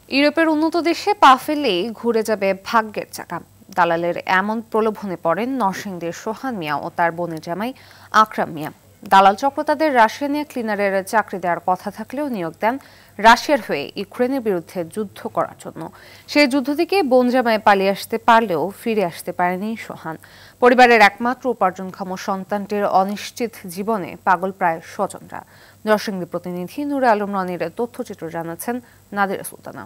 ইউরোপের উন্নত দেশে পা ফেলেই ঘুরে যাবে ভাগ্যের চাকা। দালালের এমন প্রলোভনে পড়েন নরসিংদীর সোহান মিয়া ও তার বোনের জামাই আকরাম মিয়া। দালাল চক্র তাদের রাশিয়ানিয়া ক্লিনারের চাকরি দেওয়ার কথা থাকলেও নিয়োগ দেন রাশিয়ার হয়ে ইউক্রেনের বিরুদ্ধে যুদ্ধ করার জন্য। সেই যুদ্ধ থেকে বোন জামাই পালিয়ে আসতে পারলেও ফিরে আসতে পারেনি সোহান। পরিবারের একমাত্র উপার্জনক্ষম সন্তানটির অনিশ্চিত জীবনে পাগল প্রায় স্বজনরা। নরসিংদী প্রতিনিধি নূরে আলম রনির তথ্যচিত্র জানাচ্ছেন নাদিরা সুলতানা।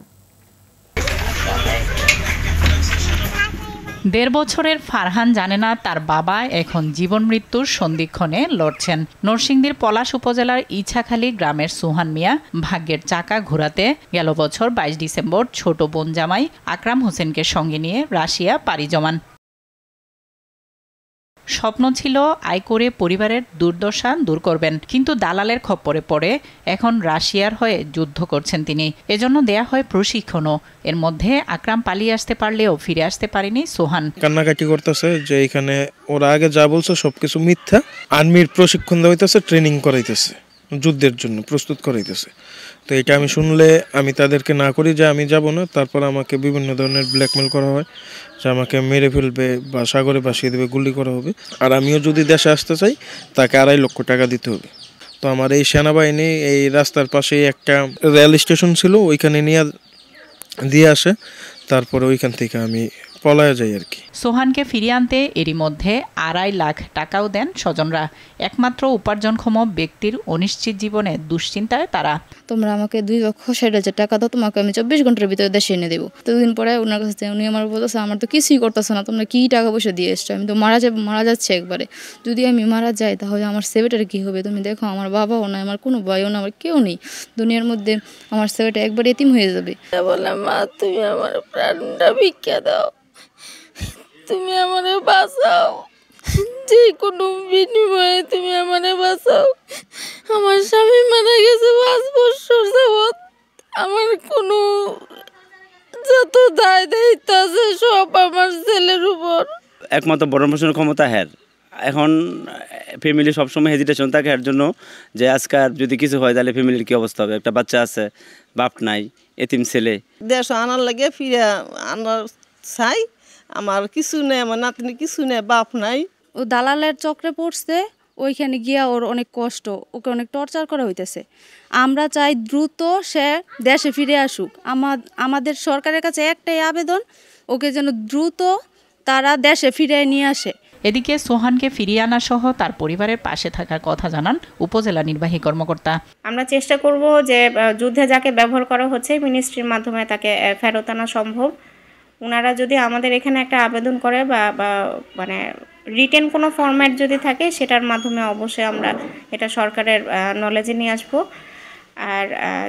১.৫ বছরের ফারহান জানে না তার বাবা এখন জীবন মৃত্যুর সন্ধিক্ষণে লড়ছেন। নরসিংদীর পলাশ উপজেলার ইছাখালী গ্রামের সোহান মিয়া ভাগ্যের চাকা ঘোরাতে গেল বছর ২২ ডিসেম্বর ছোট বোন জামাই আকরাম হোসেনকে সঙ্গে নিয়ে রাশিয়া পাড়ি জমান। স্বপ্ন ছিল আয় করে পরিবারের দুর্দশা দূর করবেন, কিন্তু দালালের খপ্পরে পড়ে এখন রাশিয়ার হয়ে যুদ্ধ করছেন তিনি। এজন্য দেয়া হয় প্রশিক্ষণও। এর মধ্যে আকরাম পালিয়ে আসতে পারলেও ফিরে আসতে পারেনি সোহান। কান্নাকাটি করতেছে যে এখানে ওরা আগে যা বলছে সবকিছু মিথ্যা। আর্মির প্রশিক্ষণ দেওয়া হইতেছে, ট্রেনিং করাইতেছে, যুদ্ধের জন্য প্রস্তুত করাইতেছে। তো এটা আমি শুনলে আমি তাদেরকে না করি যে আমি যাব না। তারপর আমাকে বিভিন্ন ধরনের ব্ল্যাকমেল করা হয় যে আমাকে মেরে ফেলবে বা সাগরে ভাসিয়ে দেবে, গুলি করা হবে। আর আমিও যদি দেশে আসতে চাই তাকে ২.৫ লক্ষ টাকা দিতে হবে। তো আমার এই সেনাবাহিনী এই রাস্তার পাশে একটা রেল স্টেশন ছিল, ওইখানে নিয়ে দিয়ে আসে। তারপরে ওইখান থেকে আমি পলায় যাই আর কি। সোহানকে ফিরিয়ে আনতে এরই মধ্যে ২.৫ লাখ টাকাও দেন স্বজনরা। একমাত্র উপার্জনক্ষম ব্যক্তির অনিশ্চিত জীবনে দুশ্চিন্তায় তারা। তোমরা আমাকে ২,৬০,০০০ টাকা দাও, তোমাকে আমি ২৪ ঘন্টার ভিতরে দেশে এনে দেবো। তো দিন পরে ওনার কাছে উনি আমার বলতেছে আমার তো কিছুই করতেছে না, তোমরা কি টাকা পয়সা দিয়ে এসছো, আমি তো মারা যাচ্ছে একবারে। যদি আমি মারা যাই তাহলে আমার ছেলেটার কি হবে? তুমি দেখো আমার বাবাও নাই, আমার কোনো ভাইও না, আমার কেউ নেই দুনিয়ার মধ্যে। আমার ছেলেটা একবার এতিম হয়ে যাবে। বললাম মা তুমি আমার প্রাণটা ভিক্ষা দাও, তুমি আমারে বাঁচাও, যে কোনো বিনিময়ে তুমি আমারে বাঁচাও। আমার স্বামী মারা গেছে ৫ বছর যাবৎ। আমার কোনো যত দায় দায়িত্ব আছে সব আমার ছেলের উপর। একমাত্র ভরণ পোষণের ক্ষমতা হ্যার। এখন ফ্যামিলি সবসময় হেজিটেশন থাকে এর জন্য যে আজকাল যদি কিছু হয় তাহলে ফ্যামিলির কী অবস্থা হবে। একটা বাচ্চা আছে, বাপ নাই, এতিম ছেলে। দেশ আনার লাগে ফিরে আনার চাই। আমার কিছু নেই, আমার নাতনি কিছু নেই, বাপ নাই। ও দালালের চক্রে পড়ছে, ওইখানে গিয়া ওর অনেক কষ্ট, ওকে অনেক টর্চার করা হইতেছে। আমরা চাই দ্রুত সে দেশে ফিরে আসুক। আমাদের সরকারের কাছে একটাই আবেদন, ওকে যেন দ্রুত তারা দেশে ফিরে নিয়ে আসে। এদিকে সোহানকে ফিরিয়ে আনা সহ তার পরিবারের পাশে থাকার কথা জানান উপজেলা নির্বাহী কর্মকর্তা। আমরা চেষ্টা করব যে যুদ্ধে যাকে ব্যবহার করা হচ্ছে মিনিস্ট্রির মাধ্যমে তাকে ফেরত আনা সম্ভব। ওনারা যদি আমাদের এখানে একটা আবেদন করে বা মানে রিটেন কোনো ফরম্যাট যদি থাকে সেটার মাধ্যমে অবশ্যই আমরা এটা সরকারের নলেজে নিয়ে আসবো। আর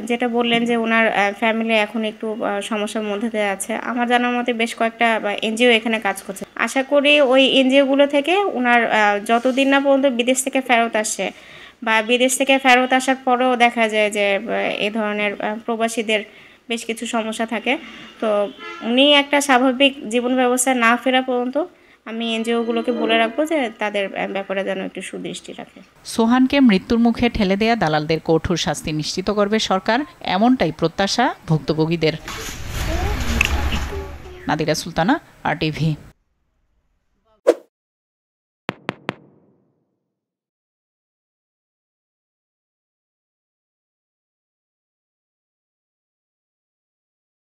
যেটা বললেন যে ওনার ফ্যামিলি এখন একটু সমস্যার মধ্যে দিয়ে আছে, আমার জানার মতে বেশ কয়েকটা এনজিও এখানে কাজ করছে। আশা করি ওই এনজিওগুলো থেকে ওনার যতদিন না পর্যন্ত বিদেশ থেকে ফেরত আসে বা বিদেশ থেকে ফেরত আসার পরেও দেখা যায় যে এই ধরনের প্রবাসীদের বেশ কিছু সমস্যা থাকে, তো উনি একটা স্বাভাবিক জীবন ব্যবস্থা না ফেরা পর্যন্ত আমি এনজিওগুলোকে বলে রাখবো যে তাদের ব্যাপারে যেন একটু সুদৃষ্টি রাখে। সোহানকে মৃত্যুর মুখে ঠেলে দেয়া দালালদের কঠোর শাস্তি নিশ্চিত করবে সরকার, এমনটাই প্রত্যাশা ভুক্তভোগীদের। নাদিরা সুলতানা, RTV।